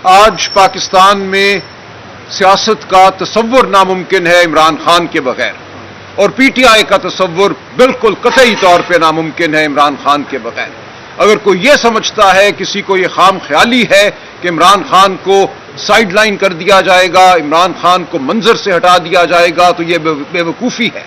آج پاکستان میں سیاست کا تصور ناممکن ہے عمران خان کے بغیر، اور پی ٹی آئی کا تصور بالکل قطعی طور پہ ناممکن ہے عمران خان کے بغیر۔ اگر کوئی یہ سمجھتا ہے، کسی کو یہ خام خیالی ہے کہ عمران خان کو سائیڈ لائن کر دیا جائے گا، عمران خان کو منظر سے ہٹا دیا جائے گا، تو یہ بے وقوفی ہے۔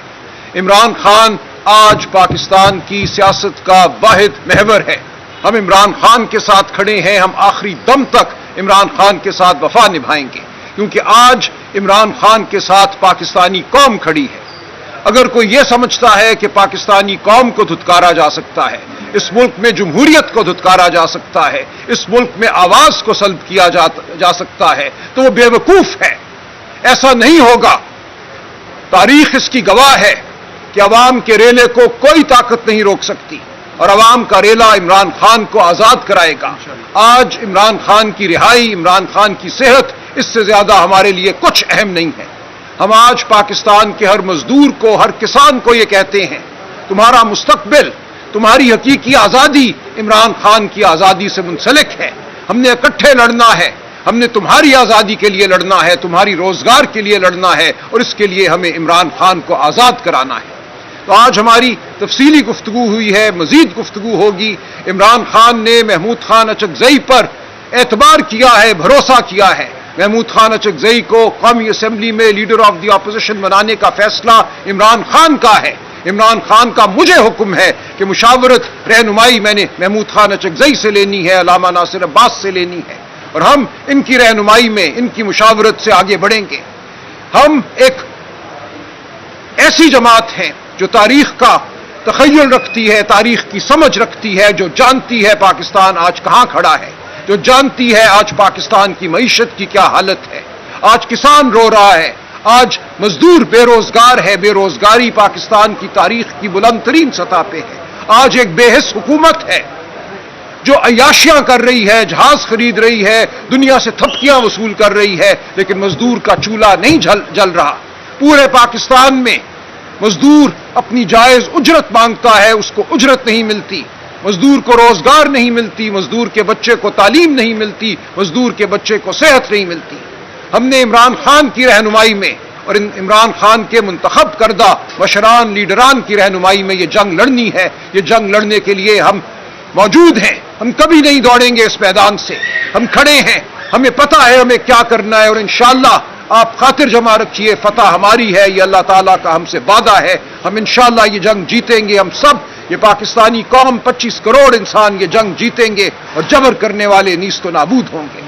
عمران خان آج پاکستان کی سیاست کا واحد محور ہے۔ ہم عمران خان کے ساتھ کھڑے ہیں، ہم آخری دم تک عمران خان کے ساتھ وفا نبھائیں گے، کیونکہ آج عمران خان کے ساتھ پاکستانی قوم کھڑی ہے۔ اگر کوئی یہ سمجھتا ہے کہ پاکستانی قوم کو دھتکارا جا سکتا ہے، اس ملک میں جمہوریت کو دھتکارا جا سکتا ہے، اس ملک میں آواز کو سلب کیا جا سکتا ہے، تو وہ بے وقوف ہے۔ ایسا نہیں ہوگا۔ تاریخ اس کی گواہ ہے کہ عوام کے ریلے کو کوئی طاقت نہیں روک سکتی، اور عوام کا ریلا عمران خان کو آزاد کرائے گا۔ آج عمران خان کی رہائی، عمران خان کی صحت اس سے زیادہ ہمارے لیے کچھ اہم نہیں ہے۔ ہم آج پاکستان کے ہر مزدور کو، ہر کسان کو یہ کہتے ہیں، تمہارا مستقبل، تمہاری حقیقی آزادی عمران خان کی آزادی سے منسلک ہے۔ ہم نے اکٹھے لڑنا ہے، ہم نے تمہاری آزادی کے لیے لڑنا ہے، تمہاری روزگار کے لیے لڑنا ہے، اور اس کے لیے ہمیں عمران خان کو آزاد کرانا ہے۔ تو آج ہماری تفصیلی گفتگو ہوئی ہے، مزید گفتگو ہوگی۔ عمران خان نے محمود خان اچکزئی پر اعتبار کیا ہے، بھروسہ کیا ہے۔ محمود خان اچکزئی کو قومی اسمبلی میں لیڈر آف دی اپوزیشن بنانے کا فیصلہ عمران خان کا ہے۔ عمران خان کا مجھے حکم ہے کہ مشاورت، رہنمائی میں نے محمود خان اچکزئی سے لینی ہے، علامہ ناصر عباس سے لینی ہے، اور ہم ان کی رہنمائی میں، ان کی مشاورت سے آگے بڑھیں گے۔ ہم ایک ایسی جماعت ہیں جو تاریخ کا تخیل رکھتی ہے، تاریخ کی سمجھ رکھتی ہے، جو جانتی ہے پاکستان آج کہاں کھڑا ہے، جو جانتی ہے آج پاکستان کی معیشت کی کیا حالت ہے۔ آج کسان رو رہا ہے، آج مزدور بے روزگار ہے، بے روزگاری پاکستان کی تاریخ کی بلند ترین سطح پہ ہے۔ آج ایک بے حس حکومت ہے جو عیاشیاں کر رہی ہے، جہاز خرید رہی ہے، دنیا سے تھپکیاں وصول کر رہی ہے، لیکن مزدور کا چولہا نہیں جل رہا۔ پورے پاکستان میں مزدور اپنی جائز اجرت مانگتا ہے، اس کو اجرت نہیں ملتی، مزدور کو روزگار نہیں ملتی، مزدور کے بچے کو تعلیم نہیں ملتی، مزدور کے بچے کو صحت نہیں ملتی۔ ہم نے عمران خان کی رہنمائی میں اور عمران خان کے منتخب کردہ مشران، لیڈران کی رہنمائی میں یہ جنگ لڑنی ہے۔ یہ جنگ لڑنے کے لیے ہم موجود ہیں، ہم کبھی نہیں دوڑیں گے اس میدان سے۔ ہم کھڑے ہیں، ہمیں پتہ ہے ہمیں کیا کرنا ہے، اور انشاءاللہ آپ خاطر جمع رکھیے، فتح ہماری ہے، یہ اللہ تعالیٰ کا ہم سے وعدہ ہے۔ ہم انشاءاللہ یہ جنگ جیتیں گے، ہم سب، یہ پاکستانی قوم، 25 کروڑ انسان یہ جنگ جیتیں گے، اور جبر کرنے والے نیست و نابود ہوں گے۔